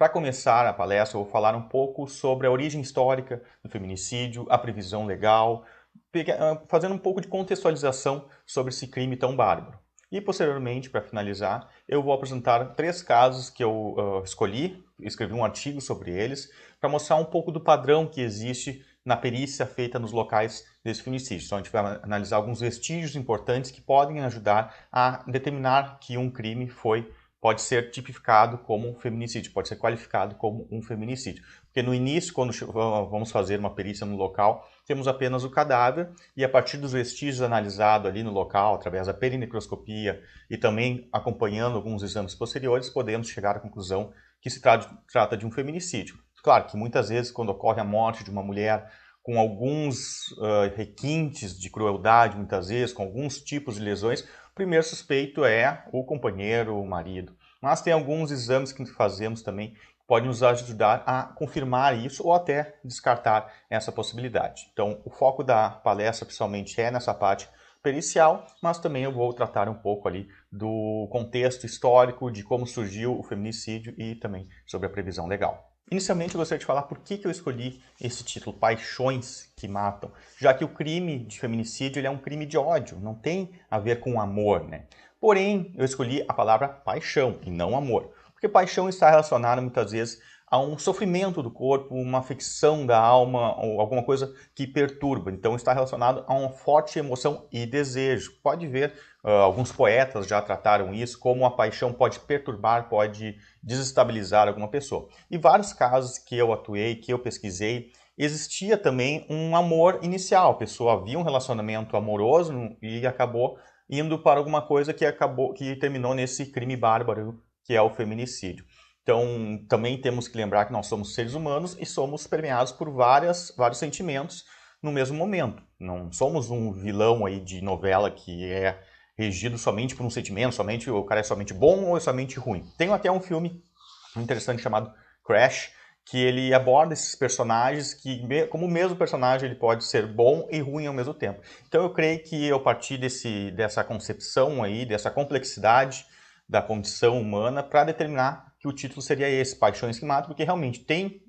Para começar a palestra, eu vou falar um pouco sobre a origem histórica do feminicídio, a previsão legal, fazendo um pouco de contextualização sobre esse crime tão bárbaro. E, posteriormente, para finalizar, eu vou apresentar 3 casos que eu escolhi, escrevi um artigo sobre eles, para mostrar um pouco do padrão que existe na perícia feita nos locais desse feminicídio. Então, a gente vai analisar alguns vestígios importantes que podem ajudar a determinar que um crime pode ser tipificado como um feminicídio, pode ser qualificado como um feminicídio. Porque no início, quando vamos fazer uma perícia no local, temos apenas o cadáver e a partir dos vestígios analisados ali no local, através da perinecroscopia e também acompanhando alguns exames posteriores, podemos chegar à conclusão que se trata de um feminicídio. Claro que muitas vezes, quando ocorre a morte de uma mulher com alguns requintes de crueldade, muitas vezes, com alguns tipos de lesões, o primeiro suspeito é o companheiro, o marido. Mas tem alguns exames que fazemos também que podem nos ajudar a confirmar isso ou até descartar essa possibilidade. Então, o foco da palestra, principalmente, é nessa parte pericial, mas também eu vou tratar um pouco ali do contexto histórico, de como surgiu o feminicídio e também sobre a previsão legal. Inicialmente, eu gostaria de falar por que eu escolhi esse título, Paixões que Matam, já que o crime de feminicídio ele é um crime de ódio, não tem a ver com amor, né? Porém, eu escolhi a palavra paixão e não amor, porque paixão está relacionada muitas vezes a um sofrimento do corpo, uma afecção da alma ou alguma coisa que perturba. Então, está relacionado a uma forte emoção e desejo. Pode ver, alguns poetas já trataram isso, como a paixão pode perturbar, pode desestabilizar alguma pessoa. E vários casos que eu atuei, que eu pesquisei, existia também um amor inicial. A pessoa havia um relacionamento amoroso e acabou indo para alguma coisa que terminou nesse crime bárbaro que é o feminicídio. Então, também temos que lembrar que nós somos seres humanos e somos permeados por vários sentimentos no mesmo momento. Não somos um vilão aí de novela que é regido somente por um sentimento, somente o cara é somente bom ou é somente ruim. Tem até um filme interessante chamado Crash, que ele aborda esses personagens que, como o mesmo personagem, ele pode ser bom e ruim ao mesmo tempo. Então eu creio que eu parti dessa concepção aí, dessa complexidade da condição humana para determinar que o título seria esse, Paixões que Matam, porque realmente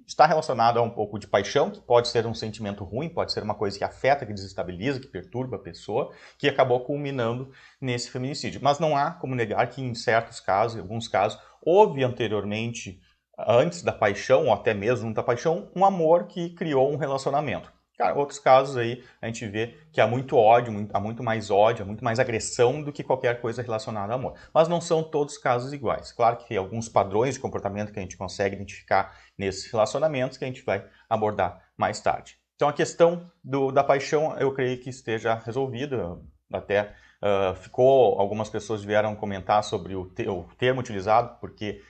está relacionado a um pouco de paixão, que pode ser um sentimento ruim, pode ser uma coisa que afeta, que desestabiliza, que perturba a pessoa, que acabou culminando nesse feminicídio. Mas não há como negar que em certos casos, em alguns casos, houve anteriormente, antes da paixão, ou até mesmo da paixão, um amor que criou um relacionamento. Cara, outros casos aí a gente vê que há muito ódio, há muito mais ódio, há muito mais agressão do que qualquer coisa relacionada ao amor. Mas não são todos os casos iguais. Claro que tem alguns padrões de comportamento que a gente consegue identificar nesses relacionamentos que a gente vai abordar mais tarde. Então a questão da paixão eu creio que esteja resolvida, até algumas pessoas vieram comentar sobre o termo utilizado, porque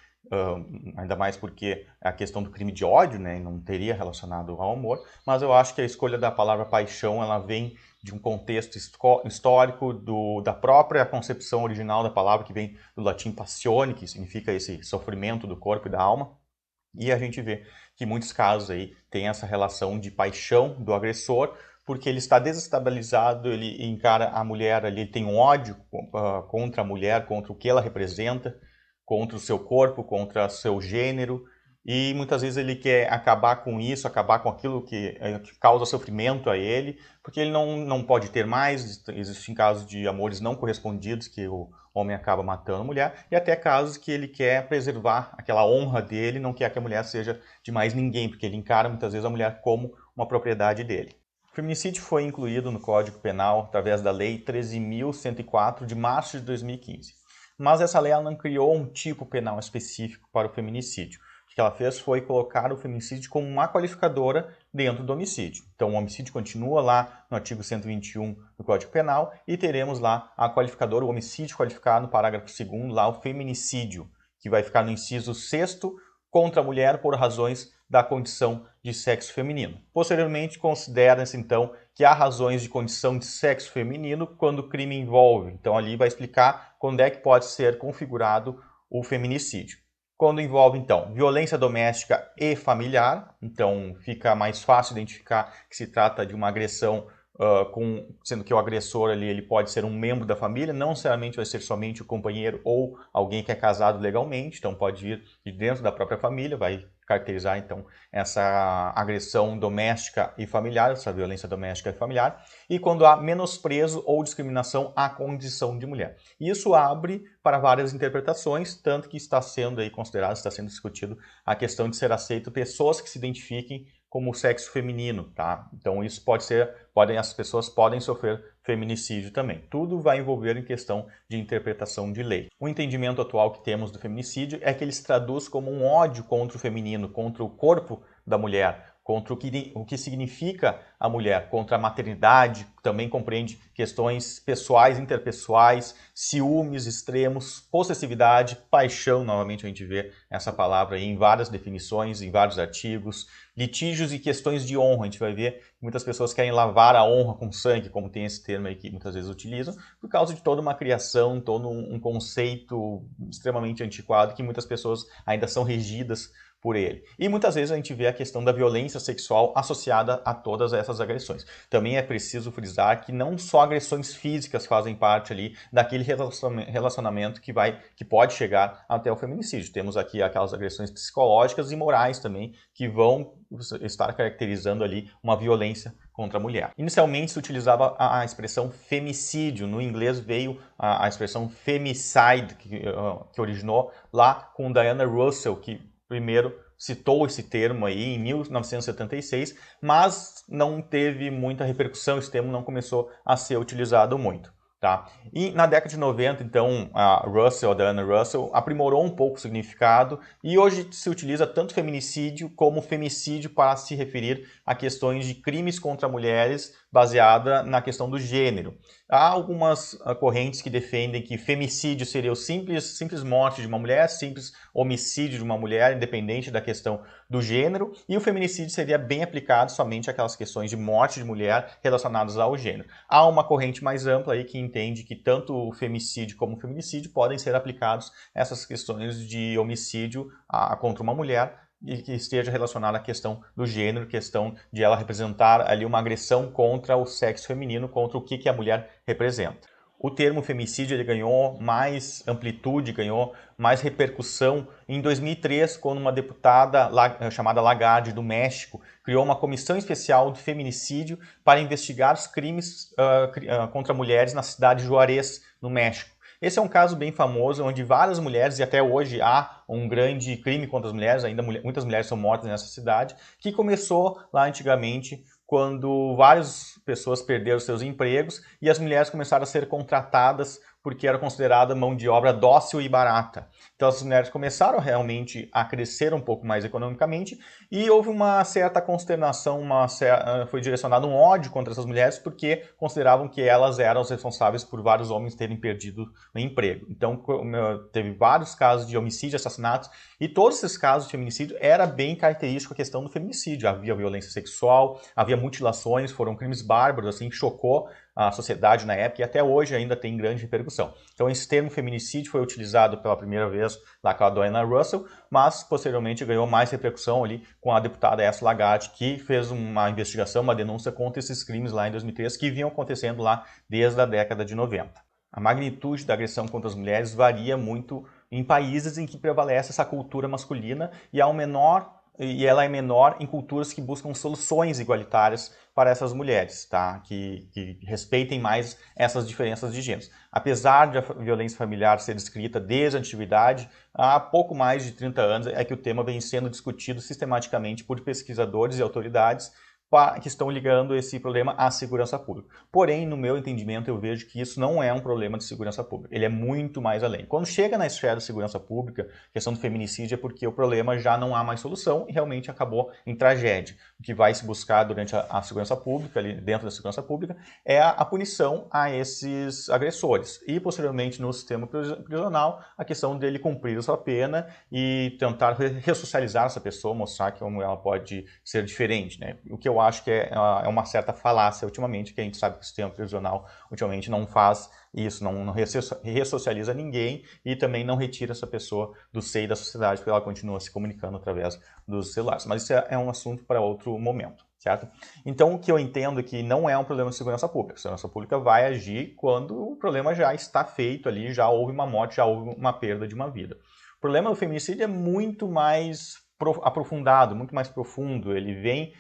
ainda mais porque a questão do crime de ódio, né, não teria relacionado ao amor, mas eu acho que a escolha da palavra paixão, ela vem de um contexto histórico da própria concepção original da palavra, que vem do latim passione, que significa esse sofrimento do corpo e da alma, e a gente vê que em muitos casos aí tem essa relação de paixão do agressor, porque ele está desestabilizado, ele encara a mulher ali, ele tem um ódio contra a mulher, contra o que ela representa, contra o seu corpo, contra o seu gênero, e muitas vezes ele quer acabar com isso, acabar com aquilo que causa sofrimento a ele, porque ele não pode ter mais. Existem casos de amores não correspondidos que o homem acaba matando a mulher, e até casos que ele quer preservar aquela honra dele, não quer que a mulher seja de mais ninguém, porque ele encara muitas vezes a mulher como uma propriedade dele. O feminicídio foi incluído no Código Penal através da Lei 13.104 de março de 2015. Mas essa lei ela não criou um tipo penal específico para o feminicídio. O que ela fez foi colocar o feminicídio como uma qualificadora dentro do homicídio. Então, o homicídio continua lá no artigo 121 do Código Penal e teremos lá a qualificadora, o homicídio qualificado no parágrafo 2º, lá o feminicídio, que vai ficar no inciso 6º, contra a mulher por razões da condição de sexo feminino. Posteriormente, considera-se então que há razões de condição de sexo feminino quando o crime envolve. Então ali vai explicar quando é que pode ser configurado o feminicídio. Quando envolve, então, violência doméstica e familiar, então fica mais fácil identificar que se trata de uma agressão sendo que o agressor ali ele pode ser um membro da família, não necessariamente vai ser somente o companheiro ou alguém que é casado legalmente, então pode vir de dentro da própria família, vai caracterizar então essa agressão doméstica e familiar, essa violência doméstica e familiar, e quando há menosprezo ou discriminação à condição de mulher. Isso abre para várias interpretações, tanto que está sendo aí considerado, está sendo discutido a questão de ser aceito pessoas que se identifiquem como sexo feminino, tá? Então isso as pessoas podem sofrer feminicídio também. Tudo vai envolver em questão de interpretação de lei. O entendimento atual que temos do feminicídio é que ele se traduz como um ódio contra o feminino, contra o corpo da mulher, contra o que significa a mulher, contra a maternidade, também compreende questões pessoais, interpessoais, ciúmes extremos, possessividade, paixão, novamente a gente vê essa palavra aí em várias definições, em vários artigos, litígios e questões de honra, a gente vai ver que muitas pessoas querem lavar a honra com sangue, como tem esse termo aí que muitas vezes utilizam, por causa de toda uma criação, todo um conceito extremamente antiquado que muitas pessoas ainda são regidas por ele. E muitas vezes a gente vê a questão da violência sexual associada a todas essas agressões. Também é preciso frisar que não só agressões físicas fazem parte ali daquele relacionamento que pode chegar até o feminicídio. Temos aqui aquelas agressões psicológicas e morais também que vão estar caracterizando ali uma violência contra a mulher. Inicialmente se utilizava a expressão femicídio, no inglês veio a expressão femicide, que originou lá com Diana Russell, que primeiro citou esse termo aí em 1976, mas não teve muita repercussão, esse termo não começou a ser utilizado muito. Tá? E na década de 90, então, a Diana Russell, aprimorou um pouco o significado e hoje se utiliza tanto feminicídio como femicídio para se referir a questões de crimes contra mulheres baseada na questão do gênero. Há algumas correntes que defendem que femicídio seria o simples morte de uma mulher, simples homicídio de uma mulher, independente da questão do gênero, e o feminicídio seria bem aplicado somente àquelas questões de morte de mulher relacionadas ao gênero. Há uma corrente mais ampla aí que entende que tanto o femicídio como o feminicídio podem ser aplicados a essas questões de homicídio contra uma mulher e que esteja relacionada à questão do gênero, questão de ela representar ali uma agressão contra o sexo feminino, contra o que a mulher representa. O termo femicídio ele ganhou mais amplitude, ganhou mais repercussão em 2003, quando uma deputada chamada Lagarde, do México, criou uma comissão especial de feminicídio para investigar os crimes contra mulheres na cidade de Juarez, no México. Esse é um caso bem famoso, onde várias mulheres, e até hoje há um grande crime contra as mulheres, ainda muitas mulheres são mortas nessa cidade, que começou lá antigamente, quando várias pessoas perderam seus empregos e as mulheres começaram a ser contratadas porque era considerada mão de obra dócil e barata. Então as mulheres começaram realmente a crescer um pouco mais economicamente e houve uma certa consternação, foi direcionado um ódio contra essas mulheres porque consideravam que elas eram as responsáveis por vários homens terem perdido o emprego. Então teve vários casos de homicídio, assassinatos, e todos esses casos de feminicídio era bem característico a questão do feminicídio. Havia violência sexual, havia mutilações, foram crimes bárbaros, assim, que chocou a sociedade na época e até hoje ainda tem grande repercussão. Então esse termo feminicídio foi utilizado pela primeira vez lá com a Diana Russell, mas posteriormente ganhou mais repercussão ali com a deputada Essa Lagarde, que fez uma investigação, uma denúncia contra esses crimes lá em 2003, que vinham acontecendo lá desde a década de 90. A magnitude da agressão contra as mulheres varia muito em países em que prevalece essa cultura masculina e ela é menor em culturas que buscam soluções igualitárias para essas mulheres, tá? que respeitem mais essas diferenças de gêneros. Apesar de a violência familiar ser descrita desde a antiguidade, há pouco mais de 30 anos é que o tema vem sendo discutido sistematicamente por pesquisadores e autoridades que estão ligando esse problema à segurança pública. Porém, no meu entendimento, eu vejo que isso não é um problema de segurança pública. Ele é muito mais além. Quando chega na esfera da segurança pública, questão do feminicídio é porque o problema já não há mais solução e realmente acabou em tragédia. O que vai se buscar durante a segurança pública, ali dentro da segurança pública, é a punição a esses agressores. E, posteriormente, no sistema prisional, a questão dele cumprir a sua pena e tentar ressocializar essa pessoa, mostrar que como ela pode ser diferente, né? O que eu acho que é uma certa falácia ultimamente, que a gente sabe que o sistema prisional ultimamente não faz isso, não ressocializa ninguém e também não retira essa pessoa do seio da sociedade, porque ela continua se comunicando através dos celulares. Mas isso é um assunto para outro momento. certo? Então, o que eu entendo é que não é um problema de segurança pública. A segurança pública vai agir quando o problema já está feito ali, já houve uma morte, já houve uma perda de uma vida. O problema do feminicídio é muito mais aprofundado, muito mais profundo. Ele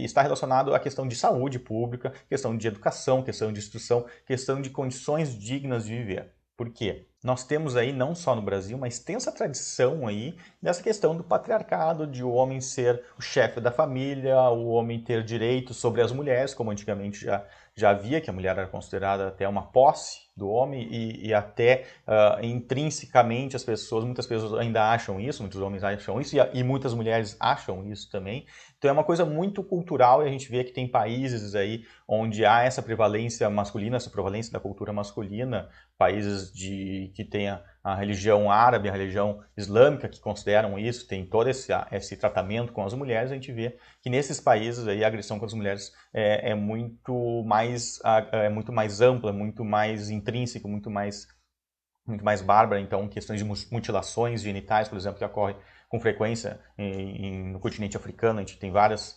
está relacionado à questão de saúde pública, questão de educação, questão de instrução, questão de condições dignas de viver. Por quê? Nós temos aí, não só no Brasil, uma extensa tradição aí dessa questão do patriarcado, de o homem ser o chefe da família, o homem ter direitos sobre as mulheres, como antigamente já havia, que a mulher era considerada até uma posse do homem e até intrinsecamente muitas pessoas ainda acham isso, muitos homens acham isso e muitas mulheres acham isso também. Então é uma coisa muito cultural e a gente vê que tem países aí onde há essa prevalência masculina, essa prevalência da cultura masculina, países que tem a religião árabe, a religião islâmica, que consideram isso, tem todo esse tratamento com as mulheres, a gente vê que nesses países aí a agressão com as mulheres é muito mais ampla, muito mais intrínseca, muito mais bárbara. Então, questões de mutilações genitais, por exemplo, que ocorrem com frequência no continente africano, a gente tem vários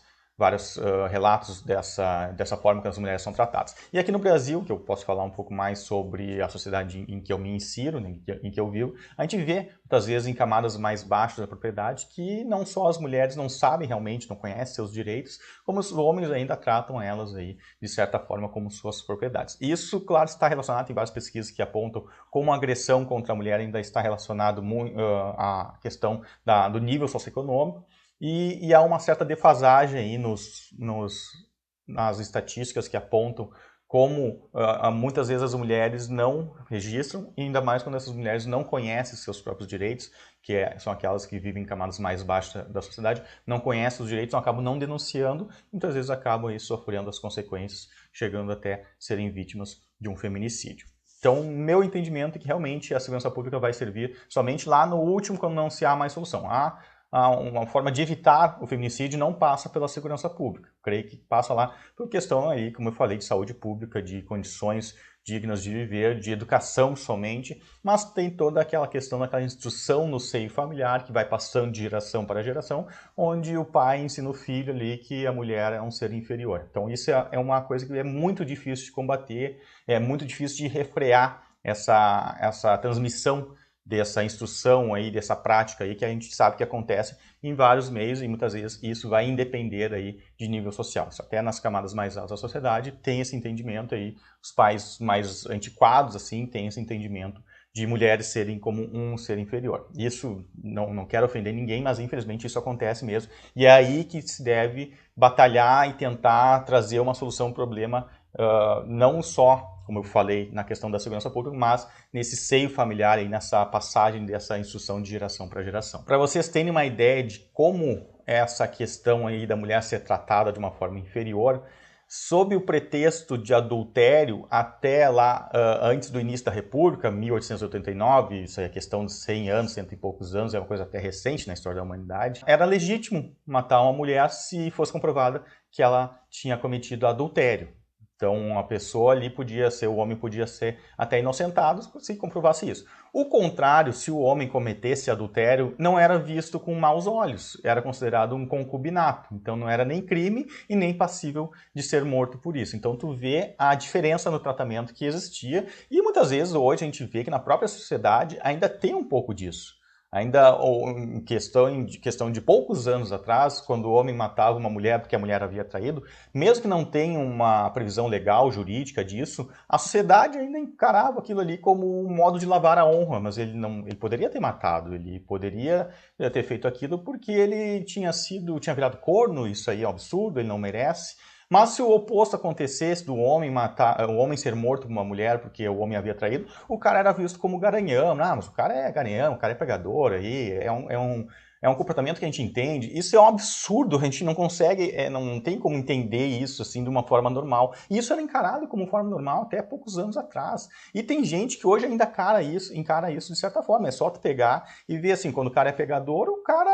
relatos dessa forma que as mulheres são tratadas. E aqui no Brasil, que eu posso falar um pouco mais sobre a sociedade em que eu me insiro, né, em que eu vivo, a gente vê, muitas vezes, em camadas mais baixas da propriedade, que não só as mulheres não sabem realmente, não conhecem seus direitos, como os homens ainda tratam elas aí, de certa forma, como suas propriedades. Isso, claro, está relacionado, tem várias pesquisas que apontam como a agressão contra a mulher ainda está relacionado à questão do nível socioeconômico, e há uma certa defasagem aí nas estatísticas que apontam como muitas vezes as mulheres não registram, e ainda mais quando essas mulheres não conhecem seus próprios direitos, são aquelas que vivem em camadas mais baixas da sociedade, não conhecem os direitos, então acabam não denunciando, muitas vezes acabam aí sofrendo as consequências, chegando até serem vítimas de um feminicídio. Então, meu entendimento é que realmente a segurança pública vai servir somente lá no último, quando não se há mais solução. Uma forma de evitar o feminicídio não passa pela segurança pública. Creio que passa lá por questão aí, como eu falei, de saúde pública, de condições dignas de viver, de educação somente, mas tem toda aquela questão daquela instrução no seio familiar que vai passando de geração para geração, onde o pai ensina o filho ali que a mulher é um ser inferior. Então isso é uma coisa que é muito difícil de combater, é muito difícil de refrear essa transmissão dessa instrução aí, dessa prática aí, que a gente sabe que acontece em vários meios e muitas vezes isso vai independer aí de nível social. Isso até nas camadas mais altas da sociedade tem esse entendimento aí, os pais mais antiquados assim têm esse entendimento de mulheres serem como um ser inferior. Isso, não quero ofender ninguém, mas infelizmente isso acontece mesmo. E é aí que se deve batalhar e tentar trazer uma solução ao problema, não só, como eu falei, na questão da segurança pública, mas nesse seio familiar e nessa passagem dessa instrução de geração para geração. Para vocês terem uma ideia de como essa questão aí da mulher ser tratada de uma forma inferior, sob o pretexto de adultério, até lá, antes do início da República, 1889, isso aí é questão de 100 anos, cento e poucos anos, é uma coisa até recente na história da humanidade, era legítimo matar uma mulher se fosse comprovada que ela tinha cometido adultério. Então, a pessoa ali o homem podia ser até inocentado se comprovasse isso. O contrário, se o homem cometesse adultério, não era visto com maus olhos, era considerado um concubinato. Então, não era nem crime e nem passível de ser morto por isso. Então, tu vê a diferença no tratamento que existia e muitas vezes hoje a gente vê que na própria sociedade ainda tem um pouco disso. Ainda em questão de poucos anos atrás, quando o homem matava uma mulher porque a mulher havia traído, mesmo que não tenha uma previsão legal, jurídica disso, a sociedade ainda encarava aquilo ali como um modo de lavar a honra, mas ele poderia ter matado, ele poderia ter feito aquilo porque ele tinha virado corno, isso aí é um absurdo, ele não merece. Mas se o oposto acontecesse do homem o homem ser morto por uma mulher porque o homem havia traído, o cara era visto como garanhão. Ah, mas o cara é garanhão, o cara é pegador aí, é um comportamento que a gente entende. Isso é um absurdo, a gente não consegue, não tem como entender isso assim de uma forma normal. E isso era encarado como forma normal até poucos anos atrás. E tem gente que hoje ainda encara isso de certa forma. É só tu pegar e ver assim, quando o cara é pegador, o cara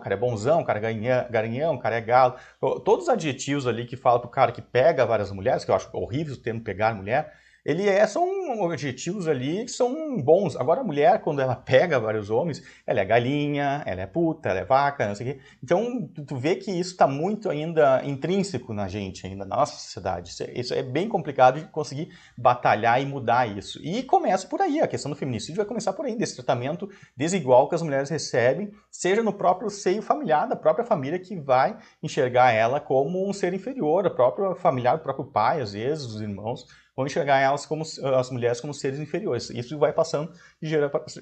é bonzão, o cara é garanhão, o cara é galo. Todos os adjetivos ali que falam pro cara que pega várias mulheres, que eu acho horrível o termo pegar mulher, São objetivos ali que são bons. Agora a mulher, quando ela pega vários homens, ela é galinha, ela é puta, ela é vaca, não sei o quê. Então tu vê que isso está muito ainda intrínseco na gente, ainda na nossa sociedade. Isso é bem complicado de conseguir batalhar e mudar isso. E começa por aí, a questão do feminicídio vai começar por aí, desse tratamento desigual que as mulheres recebem, seja no próprio seio familiar da própria família que vai enxergar ela como um ser inferior, a própria familiar, o próprio pai, às vezes, os irmãos, vão enxergar elas como as mulheres como seres inferiores. Isso vai passando de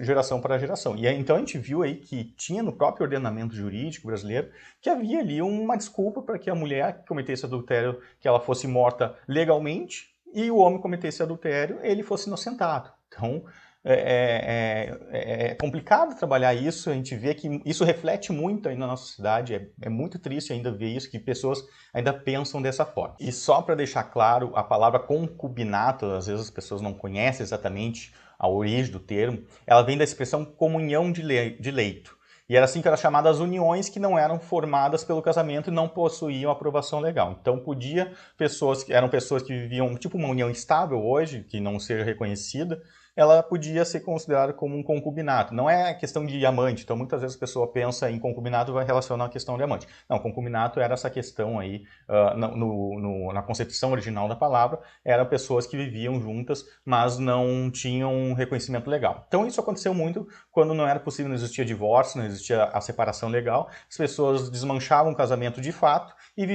geração para geração. E então a gente viu aí que tinha no próprio ordenamento jurídico brasileiro que havia ali uma desculpa para que a mulher que cometesse adultério, que ela fosse morta legalmente, e o homem cometesse adultério, ele fosse inocentado. Então, é complicado trabalhar isso, a gente vê que isso reflete muito aí na nossa sociedade, é muito triste ainda ver isso, que pessoas ainda pensam dessa forma. E só para deixar claro, a palavra concubinato, às vezes as pessoas não conhecem exatamente a origem do termo, ela vem da expressão comunhão de leito. E era assim que eram chamadas uniões que não eram formadas pelo casamento e não possuíam aprovação legal. Então eram pessoas que viviam tipo uma união estável hoje, que não seja reconhecida, ela podia ser considerada como um concubinato. Não é questão de amante, então muitas vezes a pessoa pensa em concubinato e vai relacionar a questão de amante. Não, concubinato era essa questão aí, na concepção original da palavra, eram pessoas que viviam juntas, mas não tinham reconhecimento legal. Então isso aconteceu muito quando não era possível, não existia divórcio, não existia a separação legal, as pessoas desmanchavam o casamento de fato e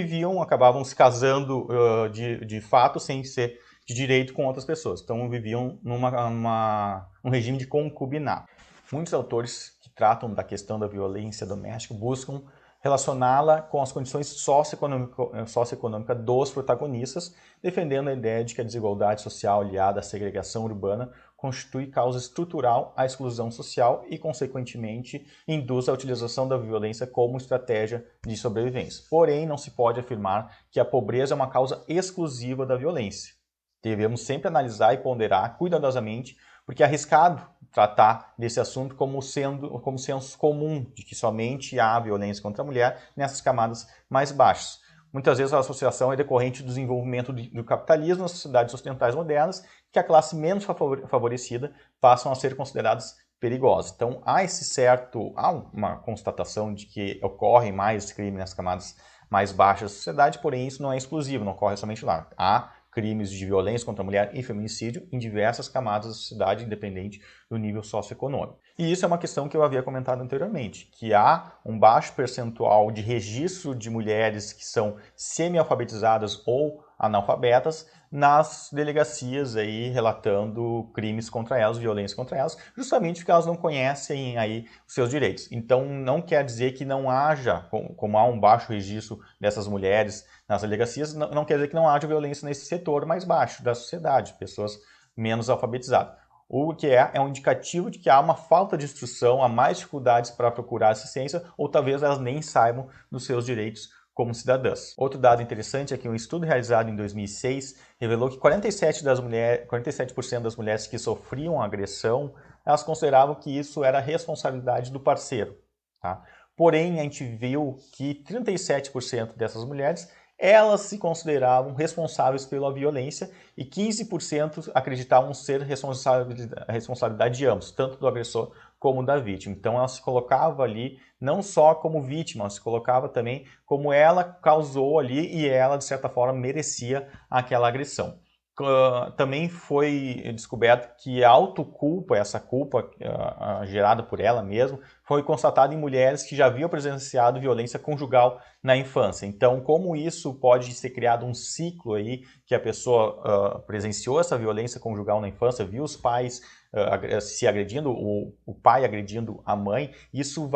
acabavam se casando de fato sem ser de direito com outras pessoas. Então viviam num regime de concubinato. Muitos autores que tratam da questão da violência doméstica buscam relacioná-la com as condições socioeconômicas dos protagonistas, defendendo a ideia de que a desigualdade social aliada à segregação urbana constitui causa estrutural à exclusão social e, consequentemente, induz a utilização da violência como estratégia de sobrevivência. Porém, não se pode afirmar que a pobreza é uma causa exclusiva da violência. Devemos sempre analisar e ponderar cuidadosamente, porque é arriscado tratar desse assunto como senso comum, de que somente há violência contra a mulher nessas camadas mais baixas. Muitas vezes a associação é decorrente do desenvolvimento do capitalismo nas sociedades ocidentais modernas, que a classe menos favorecida passam a ser consideradas perigosas. Então há uma constatação de que ocorre mais crime nas camadas mais baixas da sociedade, porém isso não é exclusivo, não ocorre somente lá. Há crimes de violência contra a mulher e feminicídio em diversas camadas da sociedade, independente do nível socioeconômico. E isso é uma questão que eu havia comentado anteriormente, que há um baixo percentual de registro de mulheres que são semi-alfabetizadas ou analfabetas nas delegacias aí relatando crimes contra elas, violência contra elas, justamente porque elas não conhecem aí os seus direitos. Então não quer dizer que não haja, como há um baixo registro dessas mulheres nas delegacias, não quer dizer que não haja violência nesse setor mais baixo da sociedade, pessoas menos alfabetizadas. O que é um indicativo de que há uma falta de instrução, há mais dificuldades para procurar assistência, ou talvez elas nem saibam dos seus direitos como cidadãs. Outro dado interessante é que um estudo realizado em 2006 revelou que 47% das mulheres que sofriam agressão, elas consideravam que isso era responsabilidade do parceiro. Tá? Porém, a gente viu que 37% dessas mulheres elas se consideravam responsáveis pela violência e 15% acreditavam ser responsabilidade de ambos, tanto do agressor como da vítima. Então ela se colocava ali não só como vítima, ela se colocava também como ela causou ali e ela, de certa forma, merecia aquela agressão. Também foi descoberto que a autoculpa, essa culpa gerada por ela mesma, foi constatada em mulheres que já haviam presenciado violência conjugal na infância. Então, como isso pode ser criado um ciclo aí, que a pessoa presenciou essa violência conjugal na infância, viu os pais se agredindo, o pai agredindo a mãe, isso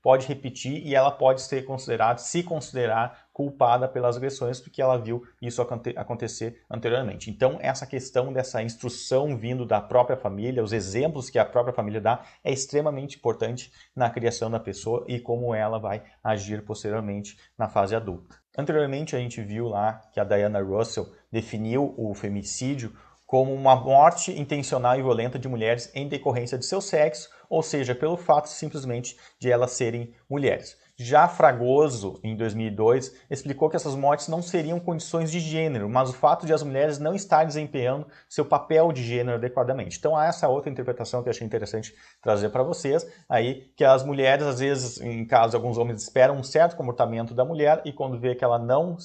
pode repetir e ela pode se considerar culpada pelas agressões porque ela viu isso acontecer anteriormente. Então, essa questão dessa instrução vindo da própria família, os exemplos que a própria família dá, é extremamente importante na criação da pessoa e como ela vai agir posteriormente na fase adulta. Anteriormente, a gente viu lá que a Diana Russell definiu o femicídio como uma morte intencional e violenta de mulheres em decorrência de seu sexo, ou seja, pelo fato simplesmente de elas serem mulheres. Já Fragoso, em 2002, explicou que essas mortes não seriam condições de gênero, mas o fato de as mulheres não estarem desempenhando seu papel de gênero adequadamente. Então há essa outra interpretação que eu achei interessante trazer para vocês, aí que as mulheres, às vezes, em caso alguns homens esperam um certo comportamento da mulher e quando vê que ela não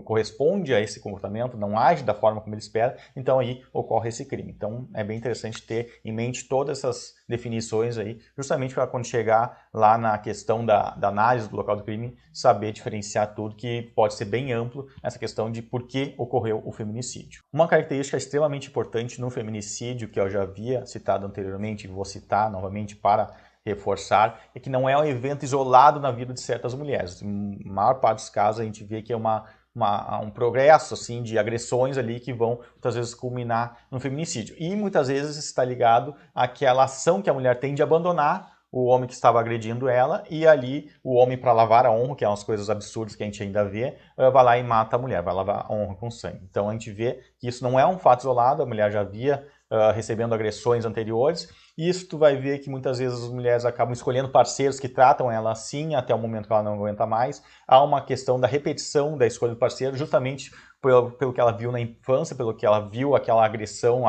corresponde a esse comportamento, não age da forma como ele espera, então aí ocorre esse crime. Então é bem interessante ter em mente todas essas definições aí, justamente para quando chegar lá na questão da análise do local do crime, saber diferenciar tudo, que pode ser bem amplo essa questão de por que ocorreu o feminicídio. Uma característica extremamente importante no feminicídio, que eu já havia citado anteriormente, e vou citar novamente para reforçar, é que não é um evento isolado na vida de certas mulheres. Em maior parte dos casos a gente vê que é um progresso assim, de agressões ali que vão muitas vezes culminar no feminicídio. E muitas vezes está ligado àquela ação que a mulher tem de abandonar o homem que estava agredindo ela, e ali o homem, para lavar a honra, que é umas coisas absurdas que a gente ainda vê, vai lá e mata a mulher, vai lavar a honra com sangue. Então a gente vê que isso não é um fato isolado, a mulher já havia recebendo agressões anteriores, e isso tu vai ver que muitas vezes as mulheres acabam escolhendo parceiros que tratam ela assim até o momento que ela não aguenta mais. Há uma questão da repetição da escolha do parceiro, justamente pelo que ela viu na infância, pelo que ela viu aquela agressão,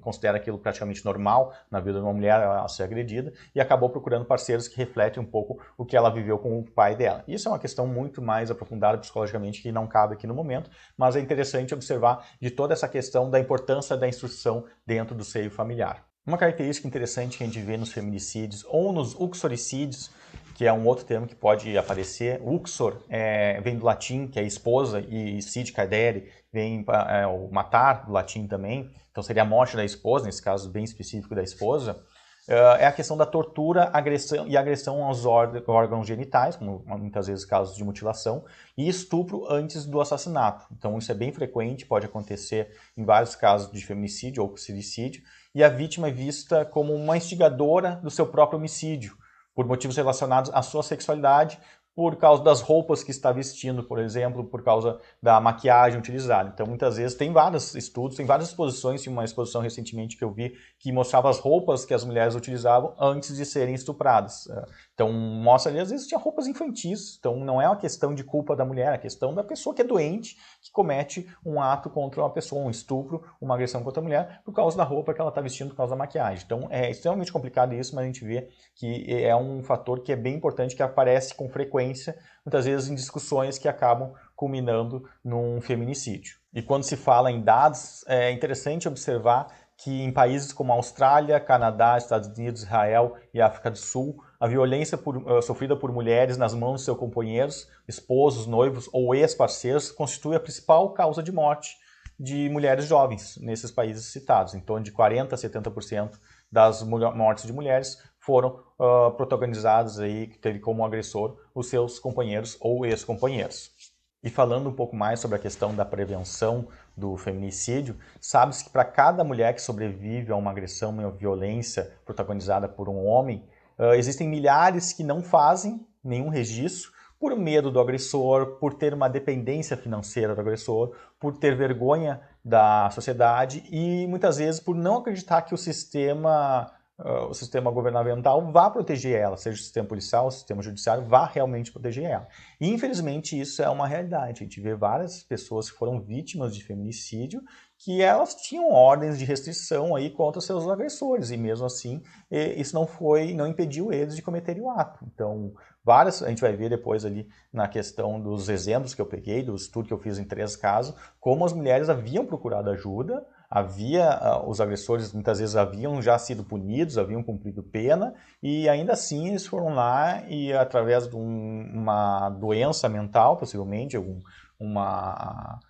considera aquilo praticamente normal na vida de uma mulher, ela ser agredida, e acabou procurando parceiros que refletem um pouco o que ela viveu com o pai dela. Isso é uma questão muito mais aprofundada psicologicamente que não cabe aqui no momento, mas é interessante observar de toda essa questão da importância da instrução dentro do seio familiar. Uma característica interessante que a gente vê nos feminicídios ou nos uxoricídios, que é um outro termo que pode aparecer. Uxor vem do latim, que é esposa, e cid, cadere, vem o matar, do latim também. Então seria a morte da esposa, nesse caso bem específico da esposa. É a questão da tortura agressão aos órgãos genitais, como muitas vezes casos de mutilação, e estupro antes do assassinato. Então isso é bem frequente, pode acontecer em vários casos de feminicídio ou suicídio, e a vítima é vista como uma instigadora do seu próprio homicídio, por motivos relacionados à sua sexualidade, por causa das roupas que está vestindo, por exemplo, por causa da maquiagem utilizada. Então, muitas vezes, tem vários estudos, tem várias exposições, tem uma exposição recentemente que eu vi, que mostrava as roupas que as mulheres utilizavam antes de serem estupradas. Então, mostra ali, às vezes, tinha roupas infantis, então não é uma questão de culpa da mulher, é a questão da pessoa que é doente, que comete um ato contra uma pessoa, um estupro, uma agressão contra a mulher, por causa da roupa que ela está vestindo, por causa da maquiagem. Então, é extremamente complicado isso, mas a gente vê que é um fator que é bem importante, que aparece com frequência, muitas vezes em discussões que acabam culminando num feminicídio. E quando se fala em dados, é interessante observar que em países como Austrália, Canadá, Estados Unidos, Israel e África do Sul, a violência sofrida por mulheres nas mãos de seus companheiros, esposos, noivos ou ex-parceiros constitui a principal causa de morte de mulheres jovens nesses países citados. Em torno de 40% a 70% das mortes de mulheres foram protagonizadas aí, que teve como agressor os seus companheiros ou ex-companheiros. E falando um pouco mais sobre a questão da prevenção do feminicídio, sabe-se que para cada mulher que sobrevive a uma agressão, uma violência protagonizada por um homem, existem milhares que não fazem nenhum registro por medo do agressor, por ter uma dependência financeira do agressor, por ter vergonha da sociedade e muitas vezes por não acreditar que o sistema governamental vá proteger ela, seja o sistema policial, o sistema judiciário, vá realmente proteger ela. E, infelizmente, isso é uma realidade. A gente vê várias pessoas que foram vítimas de feminicídio que elas tinham ordens de restrição aí contra seus agressores, e mesmo assim isso não impediu eles de cometerem o ato. Então, a gente vai ver depois ali na questão dos exemplos que eu peguei, do estudo que eu fiz em 3 casos, como as mulheres haviam procurado ajuda, os agressores muitas vezes haviam já sido punidos, haviam cumprido pena, e ainda assim eles foram lá e através de uma doença mental, possivelmente, uma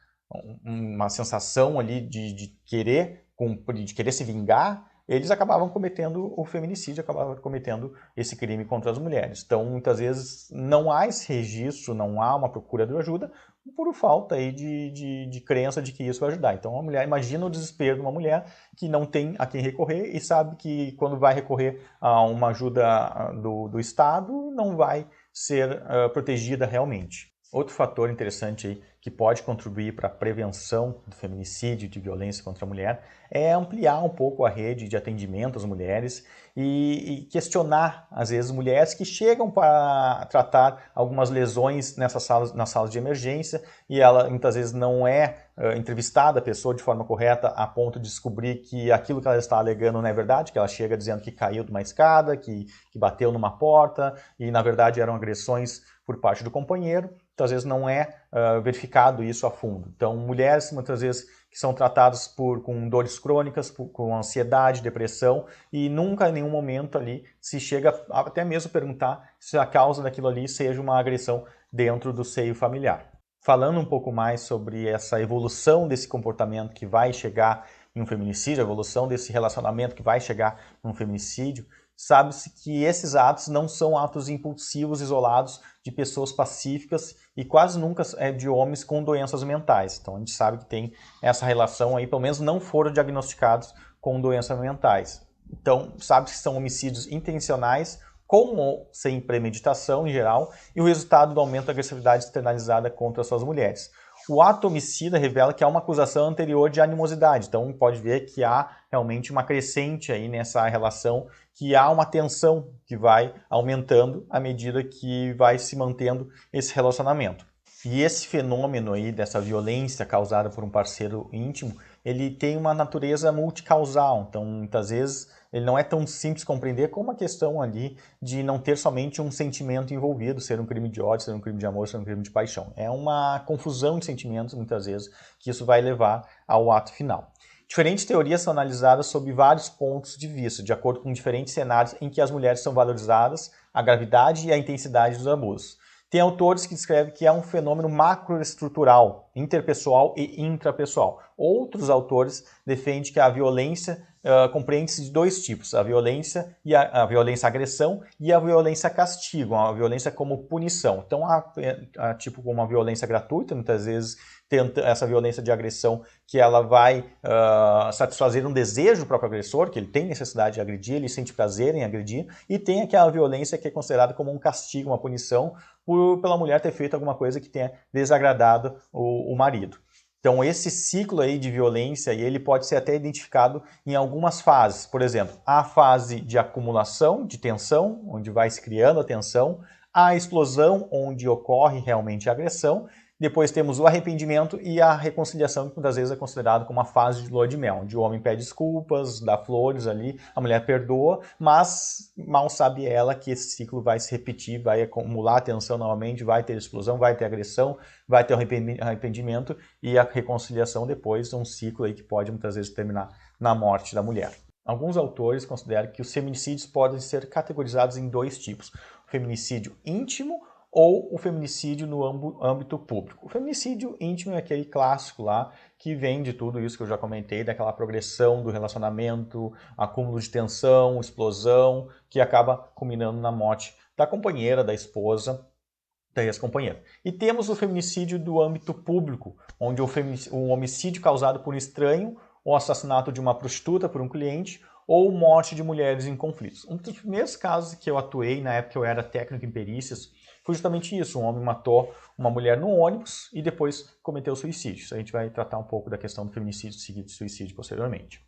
sensação ali de querer cumprir, de querer se vingar, eles acabavam cometendo o feminicídio, acabavam cometendo esse crime contra as mulheres. Então, muitas vezes, não há esse registro, não há uma procura de ajuda, por falta aí de crença de que isso vai ajudar. Então, imagina o desespero de uma mulher que não tem a quem recorrer e sabe que quando vai recorrer a uma ajuda do Estado, não vai ser protegida realmente. Outro fator interessante aí que pode contribuir para a prevenção do feminicídio e de violência contra a mulher é ampliar um pouco a rede de atendimento às mulheres e questionar, às vezes, mulheres que chegam para tratar algumas lesões nas salas de emergência e ela muitas vezes não é entrevistada a pessoa de forma correta a ponto de descobrir que aquilo que ela está alegando não é verdade, que ela chega dizendo que caiu de uma escada, que bateu numa porta e na verdade eram agressões por parte do companheiro. Muitas vezes não é verificado isso a fundo. Então, mulheres muitas vezes que são tratadas com dores crônicas, com ansiedade, depressão, e nunca em nenhum momento ali se chega até mesmo perguntar se a causa daquilo ali seja uma agressão dentro do seio familiar. Falando um pouco mais sobre essa evolução desse comportamento que vai chegar em um feminicídio, a evolução desse relacionamento que vai chegar em um feminicídio, sabe-se que esses atos não são atos impulsivos, isolados de pessoas pacíficas e quase nunca é de homens com doenças mentais. Então a gente sabe que tem essa relação aí, pelo menos não foram diagnosticados com doenças mentais. Então sabe-se que são homicídios intencionais, com ou sem premeditação em geral, e o resultado do aumento da agressividade externalizada contra suas mulheres. O ato homicida revela que há uma acusação anterior de animosidade, então pode ver que há realmente uma crescente aí nessa relação, que há uma tensão que vai aumentando à medida que vai se mantendo esse relacionamento. E esse fenômeno aí dessa violência causada por um parceiro íntimo, ele tem uma natureza multicausal, então muitas vezes ele não é tão simples compreender como a questão ali de não ter somente um sentimento envolvido, ser um crime de ódio, ser um crime de amor, ser um crime de paixão. É uma confusão de sentimentos, muitas vezes, que isso vai levar ao ato final. Diferentes teorias são analisadas sob vários pontos de vista, de acordo com diferentes cenários em que as mulheres são valorizadas, a gravidade e a intensidade dos abusos. Tem autores que descrevem que é um fenômeno macroestrutural, interpessoal e intrapessoal. Outros autores defendem que a violência compreende-se de dois tipos, a violência agressão e a violência castigo, a violência como punição. Então há tipo como uma violência gratuita, muitas vezes tenta essa violência de agressão que ela vai satisfazer um desejo do próprio agressor, que ele tem necessidade de agredir, ele sente prazer em agredir, e tem aquela violência que é considerada como um castigo, uma punição, pela mulher ter feito alguma coisa que tenha desagradado o marido. Então esse ciclo aí de violência ele pode ser até identificado em algumas fases. Por exemplo, a fase de acumulação de tensão, onde vai se criando a tensão, a explosão, onde ocorre realmente a agressão. Depois temos o arrependimento e a reconciliação, que muitas vezes é considerado como uma fase de lua de mel, onde o homem pede desculpas, dá flores ali, a mulher perdoa, mas mal sabe ela que esse ciclo vai se repetir, vai acumular tensão novamente, vai ter explosão, vai ter agressão, vai ter arrependimento e a reconciliação depois, um ciclo aí que pode muitas vezes terminar na morte da mulher. Alguns autores consideram que os feminicídios podem ser categorizados em dois tipos: o feminicídio íntimo ou o feminicídio no âmbito público. O feminicídio íntimo é aquele clássico lá que vem de tudo isso que eu já comentei, daquela progressão do relacionamento, acúmulo de tensão, explosão, que acaba culminando na morte da companheira, da esposa, da ex-companheira. E temos o feminicídio do âmbito público, onde o homicídio causado por um estranho, ou assassinato de uma prostituta por um cliente, ou morte de mulheres em conflitos. Um dos primeiros casos que eu atuei, na época que eu era técnico em perícias, foi justamente isso. Um homem matou uma mulher no ônibus e depois cometeu suicídio. A gente vai tratar um pouco da questão do feminicídio seguido de suicídio posteriormente.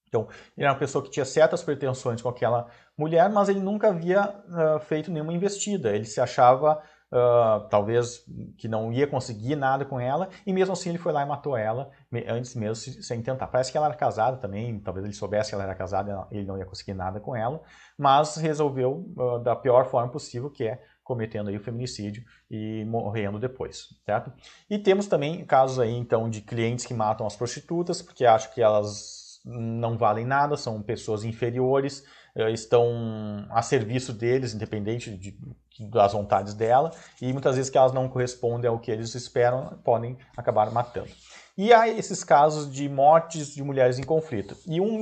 Então, ele era uma pessoa que tinha certas pretensões com aquela mulher, mas ele nunca havia feito nenhuma investida. Ele se achava, talvez, que não ia conseguir nada com ela, e mesmo assim ele foi lá e matou ela, antes mesmo sem tentar. Parece que ela era casada também, talvez ele soubesse que ela era casada, ele não ia conseguir nada com ela, mas resolveu da pior forma possível, que é cometendo aí o feminicídio e morrendo depois, certo? E temos também casos aí, então, de clientes que matam as prostitutas, porque acham que elas não valem nada, são pessoas inferiores, estão a serviço deles, independente das vontades dela, e muitas vezes que elas não correspondem ao que eles esperam, podem acabar matando. E há esses casos de mortes de mulheres em conflito. E um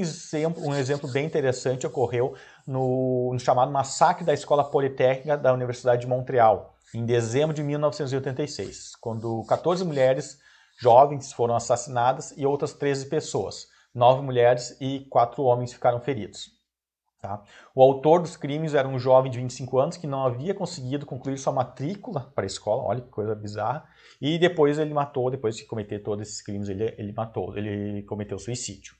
exemplo bem interessante ocorreu no chamado Massacre da Escola Politécnica da Universidade de Montreal, em dezembro de 1986, quando 14 mulheres jovens foram assassinadas e outras 13 pessoas. 9 mulheres e 4 homens ficaram feridos. Tá? O autor dos crimes era um jovem de 25 anos que não havia conseguido concluir sua matrícula para a escola, olha que coisa bizarra, e depois ele matou, depois de cometer todos esses crimes, ele cometeu suicídio.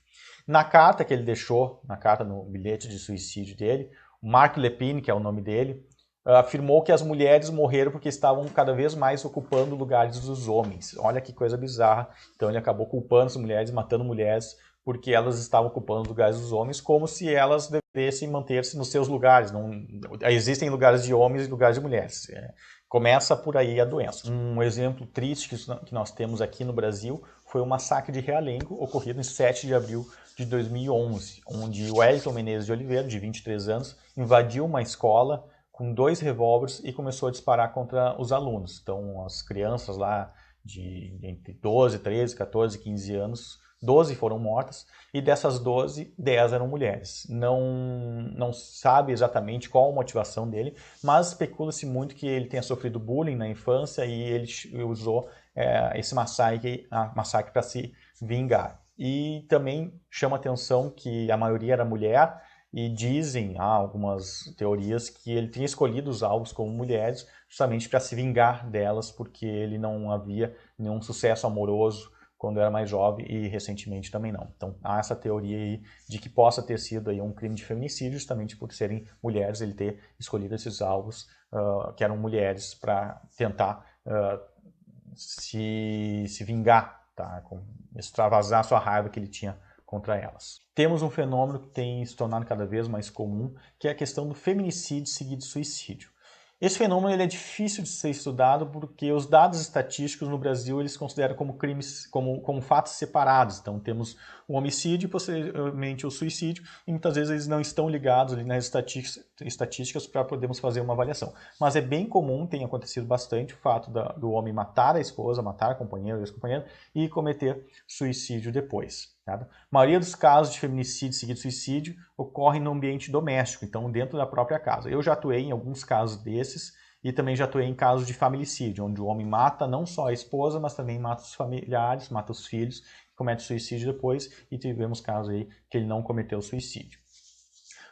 Na carta que ele deixou, no bilhete de suicídio dele, o Marc Lepine, que é o nome dele, afirmou que as mulheres morreram porque estavam cada vez mais ocupando lugares dos homens. Olha que coisa bizarra. Então ele acabou culpando as mulheres, matando mulheres, porque elas estavam ocupando os lugares dos homens, como se elas devessem manter-se nos seus lugares. Não, existem lugares de homens e lugares de mulheres. Começa por aí a doença. Um exemplo triste que nós temos aqui no Brasil foi o massacre de Realengo, ocorrido em 7 de abril de 2011, onde o Wellington Menezes de Oliveira, de 23 anos, invadiu uma escola com 2 revólveres e começou a disparar contra os alunos. Então, as crianças lá de entre 12, 13, 14, 15 anos, 12 foram mortas, e dessas 12, 10 eram mulheres. Não sabe exatamente qual a motivação dele, mas especula-se muito que ele tenha sofrido bullying na infância e ele usou esse massacre para se vingar. E também chama atenção que a maioria era mulher, e dizem, há algumas teorias, que ele tinha escolhido os alvos como mulheres justamente para se vingar delas, porque ele não havia nenhum sucesso amoroso quando era mais jovem e recentemente também não. Então há essa teoria aí de que possa ter sido aí um crime de feminicídio justamente por serem mulheres, ele ter escolhido esses alvos que eram mulheres para tentar se vingar, tá? Extravasar sua raiva que ele tinha contra elas. Temos um fenômeno que tem se tornado cada vez mais comum, que é a questão do feminicídio seguido de suicídio. Esse fenômeno ele é difícil de ser estudado porque os dados estatísticos no Brasil eles consideram como crimes, como fatos separados. Então temos o homicídio e posteriormente o suicídio, e muitas vezes eles não estão ligados ali nas estatísticas para podermos fazer uma avaliação. Mas é bem comum, tem acontecido bastante, o fato do homem matar a esposa, matar a companheira ou ex-companheiro e cometer suicídio depois. A maioria dos casos de feminicídio seguido de suicídio ocorrem no ambiente doméstico, então dentro da própria casa. Eu já atuei em alguns casos desses e também já atuei em casos de familicídio, onde o homem mata não só a esposa, mas também mata os familiares, mata os filhos, comete suicídio depois, e tivemos casos aí que ele não cometeu suicídio.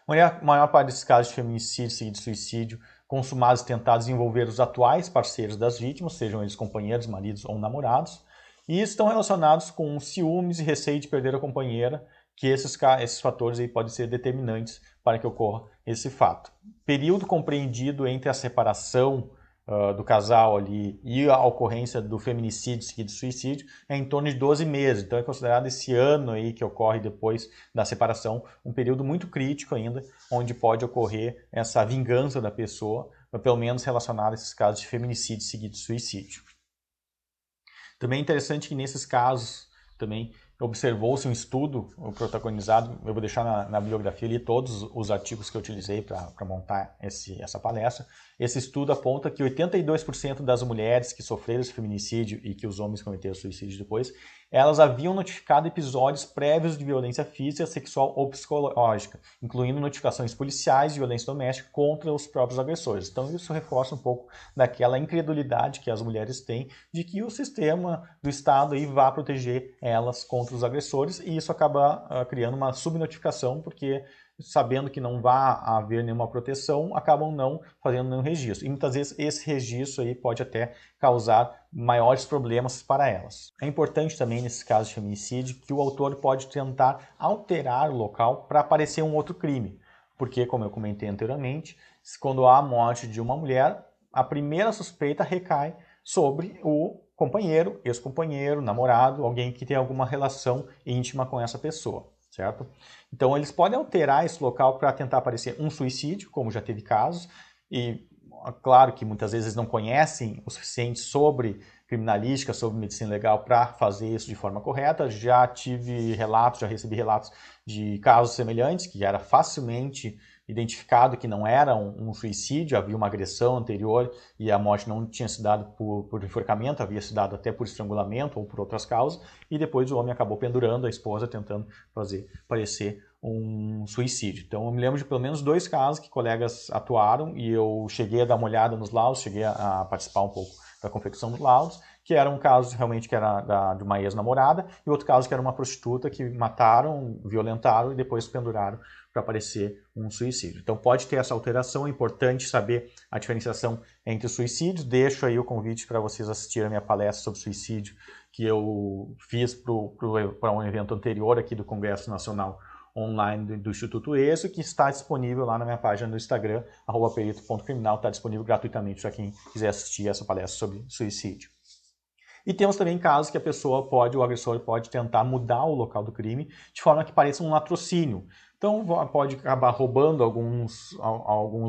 A maior parte desses casos de feminicídio seguido de suicídio consumados e tentados envolver os atuais parceiros das vítimas, sejam eles companheiros, maridos ou namorados, e estão relacionados com ciúmes e receio de perder a companheira, que esses fatores aí podem ser determinantes para que ocorra esse fato. Período compreendido entre a separação do casal ali e a ocorrência do feminicídio seguido de suicídio é em torno de 12 meses. Então é considerado esse ano aí que ocorre depois da separação um período muito crítico ainda, onde pode ocorrer essa vingança da pessoa, pelo menos relacionada a esses casos de feminicídio seguido de suicídio. Também é interessante que nesses casos também observou-se um estudo protagonizado, eu vou deixar na bibliografia ali todos os artigos que eu utilizei para montar essa palestra. Esse estudo aponta que 82% das mulheres que sofreram esse feminicídio e que os homens cometeram suicídio depois, elas haviam notificado episódios prévios de violência física, sexual ou psicológica, incluindo notificações policiais de violência doméstica contra os próprios agressores. Então isso reforça um pouco daquela incredulidade que as mulheres têm de que o sistema do Estado aí vai proteger elas contra os agressores, e isso acaba criando uma subnotificação, porque sabendo que não vai haver nenhuma proteção, acabam não fazendo nenhum registro. E muitas vezes esse registro aí pode até causar maiores problemas para elas. É importante também, nesses casos de feminicídio, que o autor pode tentar alterar o local para aparecer um outro crime. Porque, como eu comentei anteriormente, quando há a morte de uma mulher, a primeira suspeita recai sobre o companheiro, ex-companheiro, namorado, alguém que tem alguma relação íntima com essa pessoa, certo? Então eles podem alterar esse local para tentar aparecer um suicídio, como já teve casos, e claro que muitas vezes eles não conhecem o suficiente sobre criminalística, sobre medicina legal para fazer isso de forma correta. Já recebi relatos de casos semelhantes, que era facilmente identificado que não era um suicídio, havia uma agressão anterior e a morte não tinha se dado por enforcamento, havia se dado até por estrangulamento ou por outras causas, e depois o homem acabou pendurando a esposa, tentando fazer parecer um suicídio. Então eu me lembro de pelo menos 2 casos que colegas atuaram, e eu cheguei a dar uma olhada nos laudos, cheguei a participar um pouco da confecção dos laudos, que era um caso realmente que era de uma ex-namorada, e outro caso que era uma prostituta que mataram, violentaram e depois penduraram para aparecer um suicídio. Então pode ter essa alteração, é importante saber a diferenciação entre suicídios. Deixo aí o convite para vocês assistirem a minha palestra sobre suicídio que eu fiz para um evento anterior aqui do Congresso Nacional Online do Instituto ESO, que está disponível lá na minha página no Instagram, @perito.criminal, está disponível gratuitamente para quem quiser assistir essa palestra sobre suicídio. E temos também casos que o agressor pode tentar mudar o local do crime de forma que pareça um latrocínio. Então pode acabar roubando alguns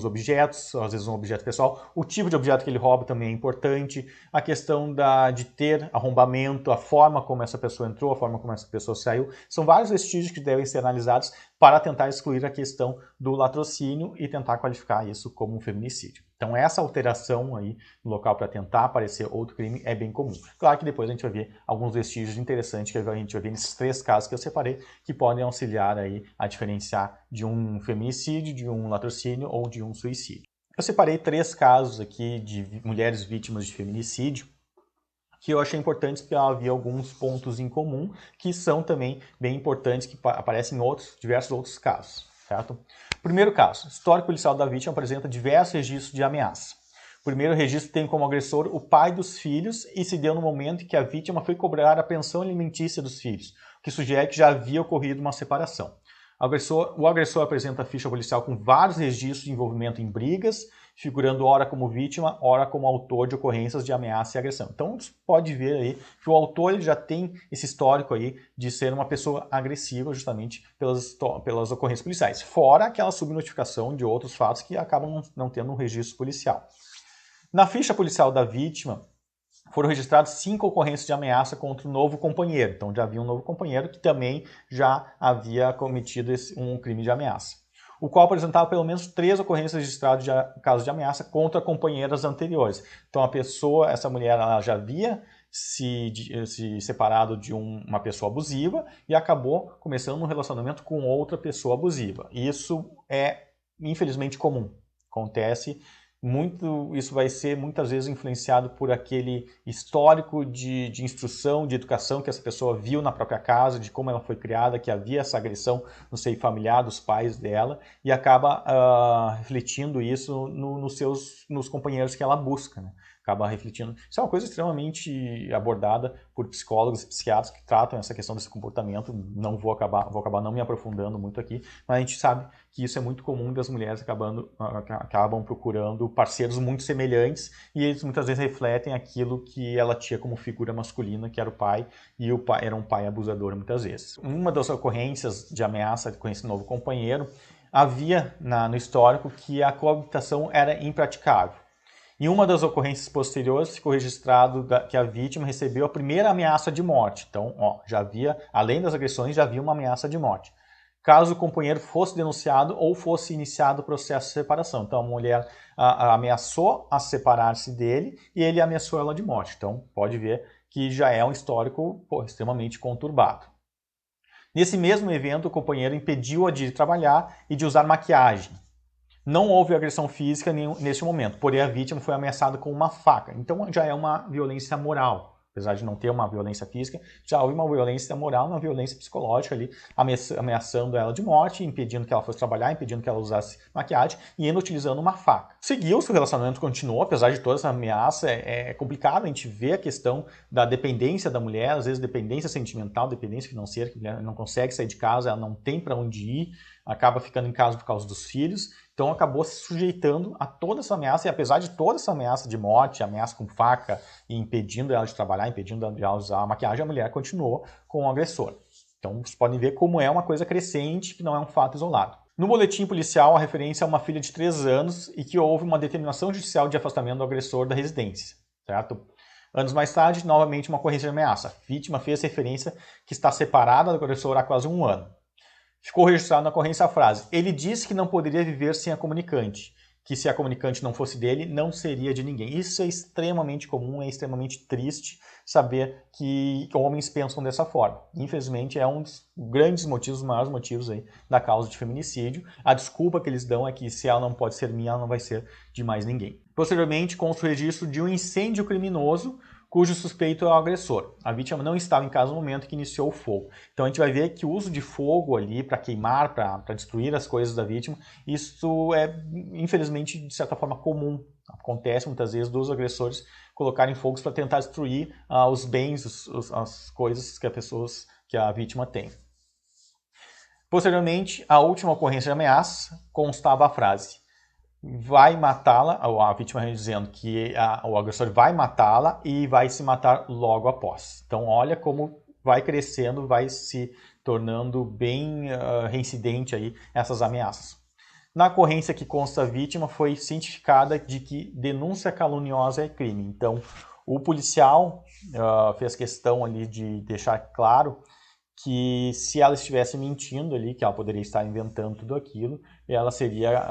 objetos, às vezes um objeto pessoal. O tipo de objeto que ele rouba também é importante. A questão de ter arrombamento, a forma como essa pessoa entrou, a forma como essa pessoa saiu. São vários vestígios que devem ser analisados para tentar excluir a questão do latrocínio e tentar qualificar isso como um feminicídio. Então essa alteração aí no local para tentar aparecer outro crime é bem comum. Claro que depois a gente vai ver alguns vestígios interessantes que a gente vai ver nesses 3 casos que eu separei, que podem auxiliar aí a diferenciar de um feminicídio, de um latrocínio ou de um suicídio. Eu separei 3 casos aqui de mulheres vítimas de feminicídio que eu achei importantes porque havia alguns pontos em comum que são também bem importantes, que aparecem em diversos outros casos. Certo? Primeiro caso, histórico policial da vítima apresenta diversos registros de ameaça. O primeiro registro tem como agressor o pai dos filhos e se deu no momento em que a vítima foi cobrar a pensão alimentícia dos filhos, o que sugere que já havia ocorrido uma separação. O agressor apresenta a ficha policial com vários registros de envolvimento em brigas, figurando ora como vítima, ora como autor de ocorrências de ameaça e agressão. Então, você pode ver aí que o autor ele já tem esse histórico aí de ser uma pessoa agressiva justamente pelas ocorrências policiais, fora aquela subnotificação de outros fatos que acabam não tendo um registro policial. Na ficha policial da vítima, foram registradas 5 ocorrências de ameaça contra o novo companheiro. Então já havia um novo companheiro que também já havia cometido um crime de ameaça, o qual apresentava pelo menos 3 ocorrências registradas de casos de ameaça contra companheiras anteriores. Então essa mulher, ela já havia se separado de uma pessoa abusiva e acabou começando um relacionamento com outra pessoa abusiva. Isso é infelizmente comum, acontece. Isso vai ser muitas vezes influenciado por aquele histórico de instrução, de educação que essa pessoa viu na própria casa, de como ela foi criada, que havia essa agressão no seio familiar dos pais dela e acaba refletindo isso nos companheiros que ela busca, né? Acaba refletindo. Isso é uma coisa extremamente abordada por psicólogos e psiquiatras que tratam essa questão desse comportamento. Não vou acabar não me aprofundando muito aqui, mas a gente sabe que isso é muito comum das mulheres acabam procurando parceiros muito semelhantes e eles muitas vezes refletem aquilo que ela tinha como figura masculina, que era o pai, e o pai era um pai abusador muitas vezes. Uma das ocorrências de ameaça com esse novo companheiro, havia no histórico que a coabitação era impraticável. Em uma das ocorrências posteriores, ficou registrado que a vítima recebeu a primeira ameaça de morte. Então, já havia, além das agressões, já havia uma ameaça de morte. Caso o companheiro fosse denunciado ou fosse iniciado o processo de separação. Então, a mulher ameaçou a separar-se dele e ele ameaçou ela de morte. Então, pode ver que já é um histórico extremamente conturbado. Nesse mesmo evento, o companheiro impediu-a de trabalhar e de usar maquiagem. Não houve agressão física neste momento, porém a vítima foi ameaçada com uma faca. Então já é uma violência moral. Apesar de não ter uma violência física, já houve uma violência moral, uma violência psicológica ali, ameaçando ela de morte, impedindo que ela fosse trabalhar, impedindo que ela usasse maquiagem e ainda utilizando uma faca. Seguiu-se, o relacionamento continuou, apesar de toda essa ameaça, é complicado a gente ver a questão da dependência da mulher, às vezes dependência sentimental, dependência financeira, que a mulher não consegue sair de casa, ela não tem para onde ir, acaba ficando em casa por causa dos filhos. Então acabou se sujeitando a toda essa ameaça, e apesar de toda essa ameaça de morte, ameaça com faca, e impedindo ela de trabalhar, impedindo ela de usar a maquiagem, a mulher continuou com o agressor. Então vocês podem ver como é uma coisa crescente, que não é um fato isolado. No boletim policial, a referência é uma filha de 3 anos e que houve uma determinação judicial de afastamento do agressor da residência, certo? Anos mais tarde, novamente uma ocorrência de ameaça. A vítima fez referência que está separada do agressor há quase 1 ano. Ficou registrado na ocorrência a frase: ele disse que não poderia viver sem a comunicante, que se a comunicante não fosse dele, não seria de ninguém. Isso é extremamente comum, é extremamente triste saber que homens pensam dessa forma. Infelizmente, é um dos grandes motivos, os maiores motivos aí da causa de feminicídio. A desculpa que eles dão é que se ela não pode ser minha, ela não vai ser de mais ninguém. Posteriormente, consta o registro de um incêndio criminoso cujo suspeito é o agressor. A vítima não estava em casa no momento que iniciou o fogo. Então a gente vai ver que o uso de fogo ali para queimar, para destruir as coisas da vítima, isso é infelizmente de certa forma comum. Acontece muitas vezes dos agressores colocarem fogos para tentar destruir os bens, as coisas que a vítima tem. Posteriormente, a última ocorrência de ameaça constava a frase: vai matá-la, a vítima dizendo que o agressor vai matá-la e vai se matar logo após. Então, olha como vai crescendo, vai se tornando bem reincidente aí essas ameaças. Na ocorrência que consta a vítima, foi cientificada de que denúncia caluniosa é crime. Então, o policial fez questão ali de deixar claro que se ela estivesse mentindo ali, que ela poderia estar inventando tudo aquilo, ela seria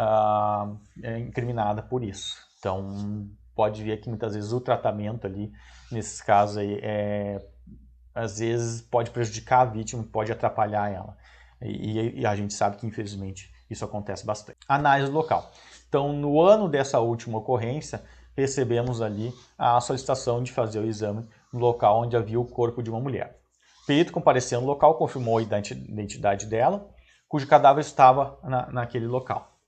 incriminada por isso. Então, pode ver que muitas vezes o tratamento ali, nesses casos aí, às vezes pode prejudicar a vítima, pode atrapalhar ela. E a gente sabe que, infelizmente, isso acontece bastante. Análise do local. Então, no ano dessa última ocorrência, recebemos ali a solicitação de fazer o exame no local onde havia o corpo de uma mulher. O perito compareceu no local, confirmou a identidade dela, cujo cadáver estava naquele local.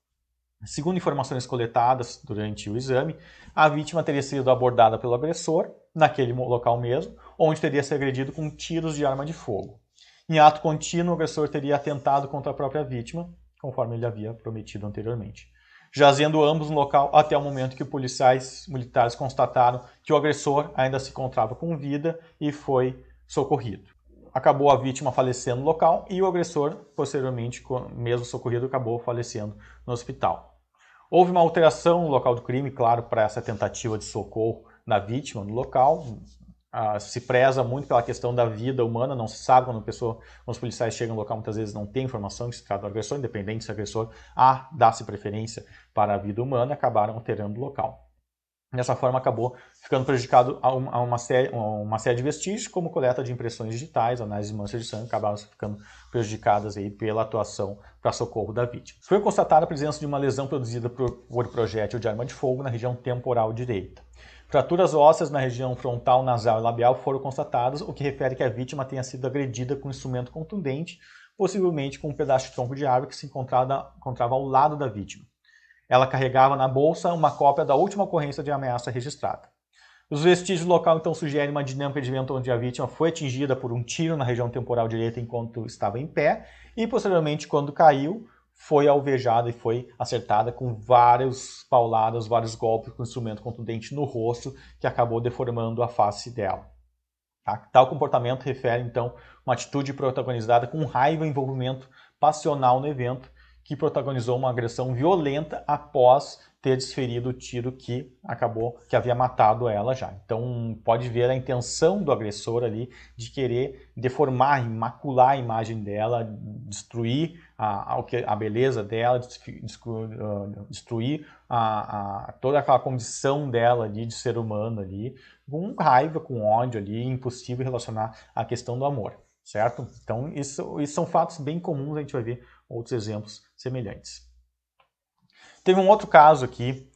Segundo informações coletadas durante o exame, a vítima teria sido abordada pelo agressor, naquele local mesmo, onde teria sido agredido com tiros de arma de fogo. Em ato contínuo, o agressor teria atentado contra a própria vítima, conforme ele havia prometido anteriormente. Jazendo ambos no local até o momento que os policiais militares constataram que o agressor ainda se encontrava com vida e foi socorrido. Acabou a vítima falecendo no local e o agressor, posteriormente, mesmo socorrido, acabou falecendo no hospital. Houve uma alteração no local do crime, claro, para essa tentativa de socorro da vítima no local. Se preza muito pela questão da vida humana, não se sabe quando os policiais chegam no local, muitas vezes não tem informação que se trata do agressor, independente se o agressor dá-se preferência para a vida humana, acabaram alterando o local. Dessa forma, acabou ficando prejudicado a uma série de vestígios, como coleta de impressões digitais, análise de manchas de sangue, acabaram ficando prejudicadas aí pela atuação para socorro da vítima. Foi constatada a presença de uma lesão produzida por projétil de arma de fogo na região temporal direita. Fraturas ósseas na região frontal, nasal e labial foram constatadas, o que refere que a vítima tenha sido agredida com um instrumento contundente, possivelmente com um pedaço de tronco de árvore que se encontrava ao lado da vítima. Ela carregava na bolsa uma cópia da última ocorrência de ameaça registrada. Os vestígios do local então sugerem uma dinâmica de evento onde a vítima foi atingida por um tiro na região temporal direita enquanto estava em pé e, posteriormente, quando caiu, foi alvejada e foi acertada com várias pauladas, vários golpes com instrumento contundente no rosto que acabou deformando a face dela. Tal comportamento refere, então, uma atitude protagonizada com raiva e envolvimento passional no evento, que protagonizou uma agressão violenta após ter desferido o tiro que havia matado ela já. Então pode ver a intenção do agressor ali de querer deformar, macular a imagem dela, destruir a beleza dela, destruir toda aquela condição dela ali de ser humano ali, com raiva, com ódio ali, impossível relacionar a questão do amor, certo? Então isso são fatos bem comuns, a gente vai ver outros exemplos semelhantes. Teve um outro caso aqui,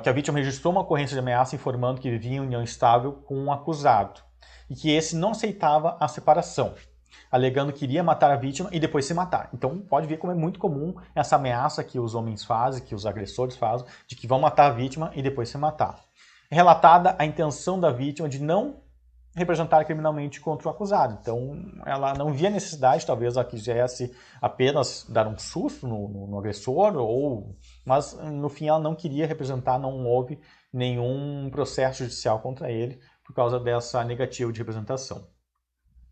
que a vítima registrou uma ocorrência de ameaça informando que vivia em união estável com um acusado e que esse não aceitava a separação, alegando que iria matar a vítima e depois se matar. Então pode ver como é muito comum essa ameaça que os homens fazem, que os agressores fazem, de que vão matar a vítima e depois se matar. É relatada a intenção da vítima de não representar criminalmente contra o acusado. Então, ela não via necessidade, talvez ela quisesse apenas dar um susto no agressor, mas no fim ela não queria representar, não houve nenhum processo judicial contra ele por causa dessa negativa de representação.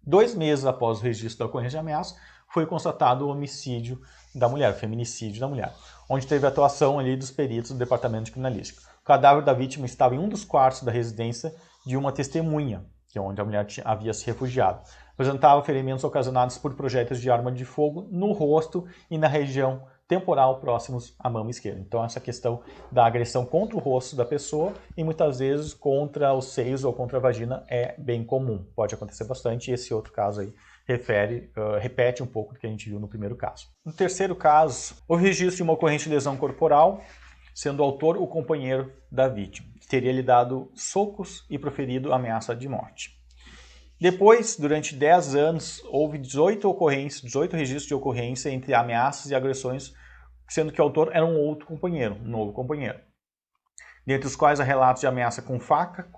2 meses após o registro da ocorrência de ameaça, foi constatado o homicídio da mulher, o feminicídio da mulher, onde teve a atuação ali dos peritos do Departamento de Criminalística. O cadáver da vítima estava em um dos quartos da residência de uma testemunha, que é onde a mulher havia se refugiado. Apresentava ferimentos ocasionados por projéteis de arma de fogo no rosto e na região temporal próximos à mama esquerda. Então essa questão da agressão contra o rosto da pessoa e muitas vezes contra os seios ou contra a vagina é bem comum. Pode acontecer bastante e esse outro caso aí repete um pouco do que a gente viu no primeiro caso. No terceiro caso, o registro de uma ocorrência de lesão corporal, sendo o autor o companheiro da vítima. teria lhe dado socos e proferido ameaça de morte. Depois, durante 10 anos, houve 18 registros de ocorrência entre ameaças e agressões, sendo que o autor era um outro companheiro, um novo companheiro. Dentre os quais há relatos de ameaça com faca,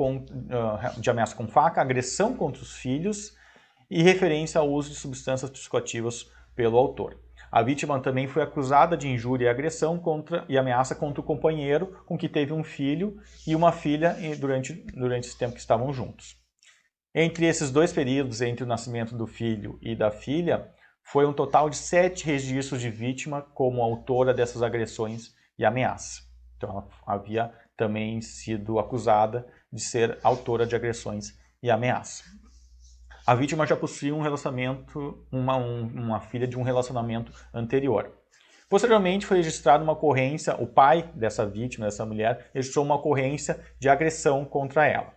agressão contra os filhos e referência ao uso de substâncias psicoativas pelo autor. A vítima também foi acusada de injúria e agressão e ameaça contra o companheiro com que teve um filho e uma filha durante esse tempo que estavam juntos. Entre esses dois períodos, entre o nascimento do filho e da filha, foi um total de 7 registros de vítima como autora dessas agressões e ameaças. Então ela havia também sido acusada de ser autora de agressões e ameaças. A vítima já possuía um relacionamento, uma filha de um relacionamento anterior. Posteriormente foi registrada uma ocorrência, o pai dessa vítima, dessa mulher, registrou uma ocorrência de agressão contra ela.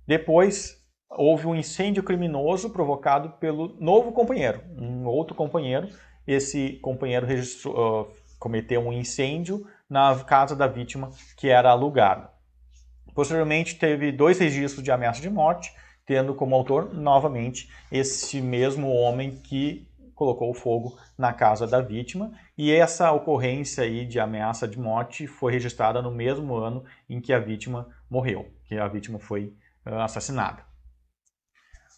Depois houve um incêndio criminoso provocado pelo novo companheiro, um outro companheiro. Esse companheiro cometeu um incêndio na casa da vítima que era alugada. Posteriormente teve 2 registros de ameaça de morte, tendo como autor, novamente, esse mesmo homem que colocou fogo na casa da vítima. E essa ocorrência aí de ameaça de morte foi registrada no mesmo ano em que a vítima morreu, que a vítima foi assassinada.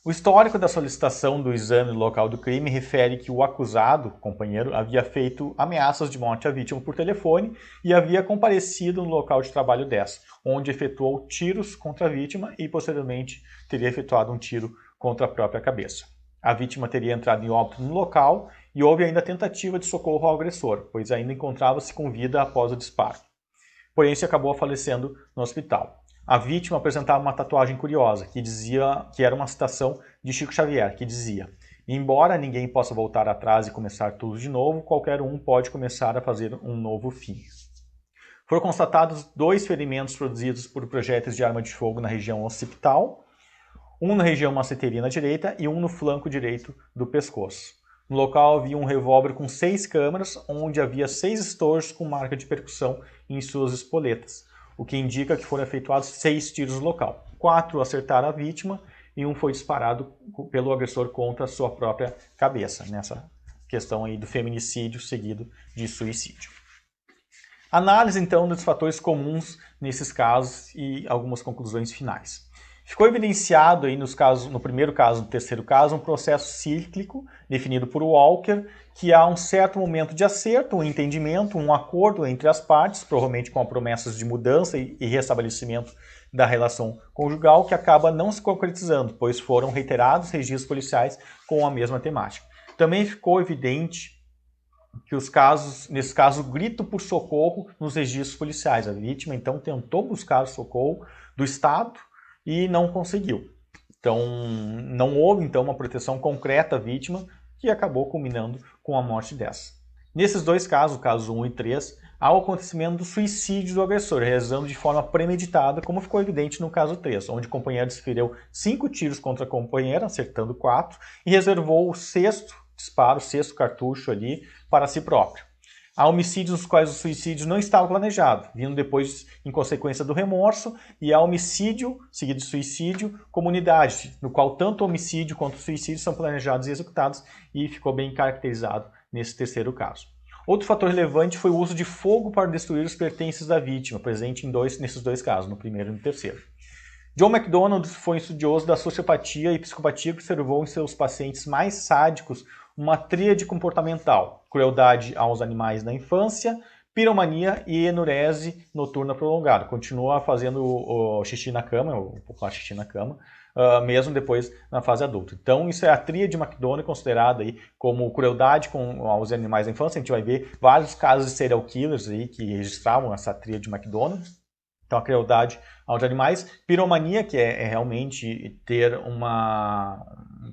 O histórico da solicitação do exame do local do crime refere que o acusado, companheiro, havia feito ameaças de morte à vítima por telefone e havia comparecido no local de trabalho dessa, onde efetuou tiros contra a vítima e, posteriormente, teria efetuado um tiro contra a própria cabeça. A vítima teria entrado em óbito no local e houve ainda tentativa de socorro ao agressor, pois ainda encontrava-se com vida após o disparo. Porém, se acabou falecendo no hospital. A vítima apresentava uma tatuagem curiosa, que era uma citação de Chico Xavier, que dizia: embora ninguém possa voltar atrás e começar tudo de novo, qualquer um pode começar a fazer um novo fim. Foram constatados 2 ferimentos produzidos por projéteis de arma de fogo na região occipital, um na região masseterina direita e um no flanco direito do pescoço. No local havia um revólver com 6 câmaras, onde havia 6 estojos com marca de percussão em suas espoletas, o que indica que foram efetuados 6 tiros no local. 4 acertaram a vítima e um foi disparado pelo agressor contra a sua própria cabeça, nessa questão aí do feminicídio seguido de suicídio. Análise, então, dos fatores comuns nesses casos e algumas conclusões finais. Ficou evidenciado aí no primeiro caso e no terceiro caso um processo cíclico definido por Walker, que há um certo momento de acerto, um entendimento, um acordo entre as partes, provavelmente com promessas de mudança e restabelecimento da relação conjugal, que acaba não se concretizando, pois foram reiterados registros policiais com a mesma temática. Também ficou evidente que nesse caso, grito por socorro nos registros policiais. A vítima, então, tentou buscar o socorro do Estado e não conseguiu. Então, não houve então uma proteção concreta à vítima, que acabou culminando com a morte dessa. Nesses 2 casos, casos 1 e 3, há o acontecimento do suicídio do agressor, realizando de forma premeditada, como ficou evidente no caso 3, onde o companheiro desferiu 5 tiros contra a companheira, acertando 4, e reservou o 6º disparo, o 6º cartucho ali, para si próprio. Há homicídios nos quais o suicídio não estava planejado, vindo depois em consequência do remorso, e há homicídio, seguido de suicídio, como unidade, no qual tanto o homicídio quanto o suicídio são planejados e executados, e ficou bem caracterizado nesse terceiro caso. Outro fator relevante foi o uso de fogo para destruir os pertences da vítima, presente nesses 2 casos, no primeiro e no terceiro. John MacDonald foi um estudioso da sociopatia e psicopatia que observou em seus pacientes mais sádicos uma tríade comportamental: crueldade aos animais na infância, piromania e enurese noturna prolongada. Continua fazendo o xixi na cama, o popular xixi na cama, mesmo depois na fase adulta. Então, isso é a tríade MacDonald, considerada aí como crueldade aos animais na infância. A gente vai ver vários casos de serial killers aí que registravam essa tríade MacDonald. Então, a crueldade aos animais, piromania, que é realmente ter um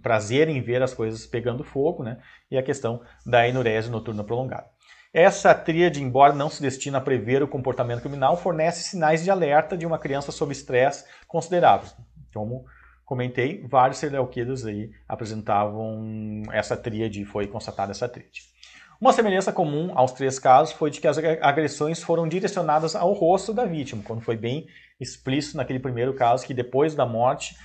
prazer em ver as coisas pegando fogo, né? E a questão da enurese noturna prolongada. Essa tríade, embora não se destine a prever o comportamento criminal, fornece sinais de alerta de uma criança sob estresse considerável. Como comentei, vários serial killers aí apresentavam essa tríade, foi constatada essa tríade. Uma semelhança comum aos 3 casos foi de que as agressões foram direcionadas ao rosto da vítima, quando foi bem explícito naquele primeiro caso, que depois da morte,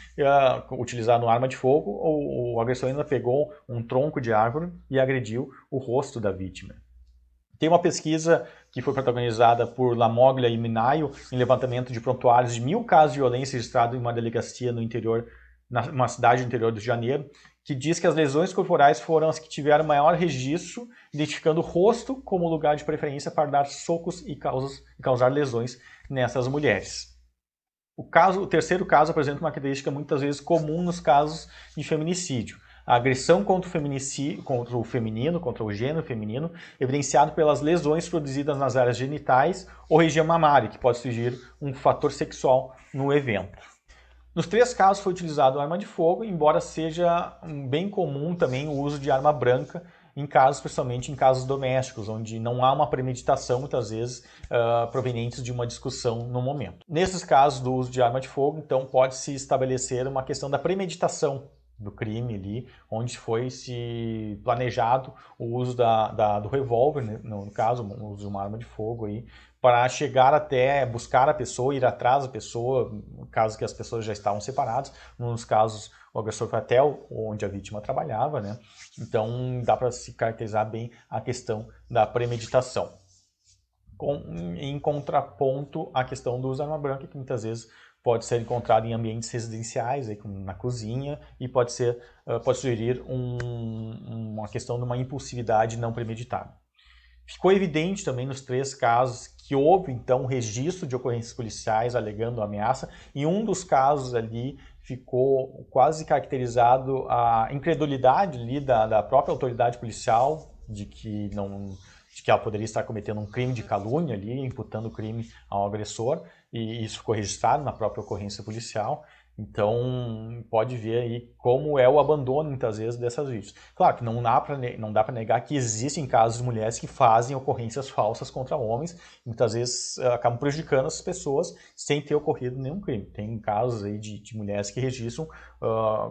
utilizando arma de fogo, o agressor ainda pegou um tronco de árvore e agrediu o rosto da vítima. Tem uma pesquisa que foi protagonizada por Lamoglia e Minayo em levantamento de prontuários de 1000 casos de violência registrados em uma delegacia no interior, numa cidade do interior do Rio de Janeiro, que diz que as lesões corporais foram as que tiveram maior registro, identificando o rosto como lugar de preferência para dar socos e causar lesões nessas mulheres. O terceiro caso apresenta uma característica muitas vezes comum nos casos de feminicídio. A agressão contra o feminino, contra o gênero feminino, evidenciado pelas lesões produzidas nas áreas genitais ou região mamária, que pode surgir um fator sexual no evento. Nos 3 casos foi utilizado arma de fogo, embora seja bem comum também o uso de arma branca em casos, especialmente em casos domésticos, onde não há uma premeditação, muitas vezes, provenientes de uma discussão no momento. Nesses casos do uso de arma de fogo, então, pode-se estabelecer uma questão da premeditação do crime ali, onde foi se planejado o uso do revólver, né, no caso, o uso de uma arma de fogo aí, para chegar até buscar a pessoa, ir atrás da pessoa, no caso que as pessoas já estavam separadas, nos casos o agressor foi até onde a vítima trabalhava, né? Então dá para se caracterizar bem a questão da premeditação. Em contraponto à questão do uso da arma branca, que muitas vezes pode ser encontrado em ambientes residenciais, aí, como na cozinha, e pode sugerir uma questão de uma impulsividade não premeditada. Ficou evidente também nos 3 casos que houve, então, registro de ocorrências policiais alegando ameaça. Em um dos casos ali ficou quase caracterizado a incredulidade ali da própria autoridade policial de que ela poderia estar cometendo um crime de calúnia ali, imputando o crime ao agressor, e isso ficou registrado na própria ocorrência policial. Então, pode ver aí como é o abandono, muitas vezes, dessas vítimas. Claro que não dá para negar que existem casos de mulheres que fazem ocorrências falsas contra homens, e muitas vezes acabam prejudicando as pessoas sem ter ocorrido nenhum crime. Tem casos aí de mulheres que registram,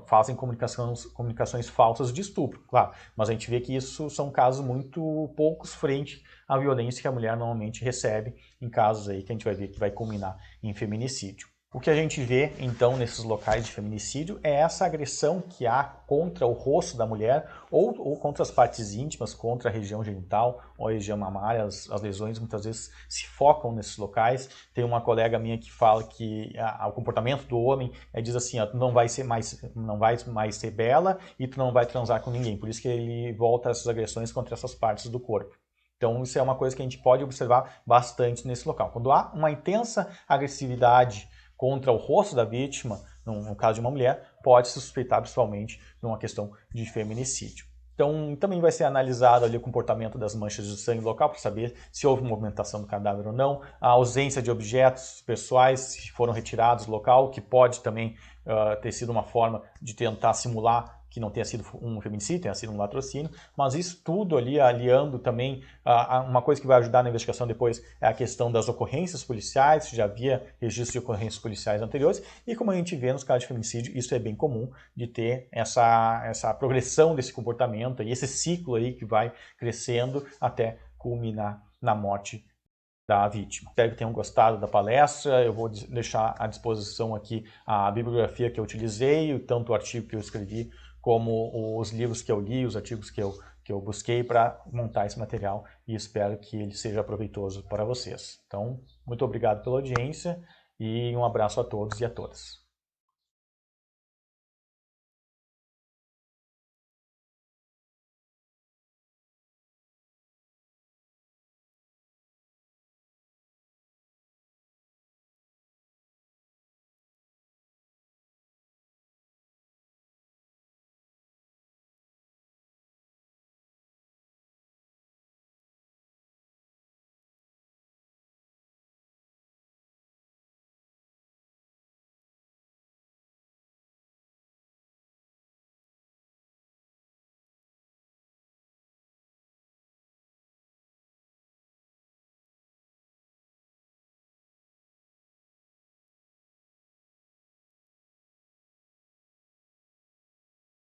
fazem comunicações falsas de estupro, claro, mas a gente vê que isso são casos muito poucos frente à violência que a mulher normalmente recebe em casos aí que a gente vai ver que vai culminar em feminicídio. O que a gente vê, então, nesses locais de feminicídio é essa agressão que há contra o rosto da mulher ou contra as partes íntimas, contra a região genital ou a região mamária. As lesões muitas vezes se focam nesses locais. Tem uma colega minha que fala que o comportamento do homem diz assim, tu não vai mais ser bela e tu não vai transar com ninguém. Por isso que ele volta a essas agressões contra essas partes do corpo. Então, isso é uma coisa que a gente pode observar bastante nesse local. Quando há uma intensa agressividade contra o rosto da vítima, no caso de uma mulher, pode se suspeitar principalmente de uma questão de feminicídio. Então, também vai ser analisado ali o comportamento das manchas de sangue local para saber se houve movimentação do cadáver ou não, a ausência de objetos pessoais, se foram retirados do local, que pode também ter sido uma forma de tentar simular que não tenha sido um feminicídio, tenha sido um latrocínio, mas isso tudo ali aliando também, uma coisa que vai ajudar na investigação depois é a questão das ocorrências policiais, se já havia registro de ocorrências policiais anteriores, e como a gente vê nos casos de feminicídio, isso é bem comum de ter essa progressão desse comportamento, e esse ciclo aí que vai crescendo até culminar na morte da vítima. Espero que tenham gostado da palestra. Eu vou deixar à disposição aqui a bibliografia que eu utilizei, tanto o artigo que eu escrevi, como os livros que eu li, os artigos que eu busquei para montar esse material, e espero que ele seja proveitoso para vocês. Então, muito obrigado pela audiência e um abraço a todos e a todas.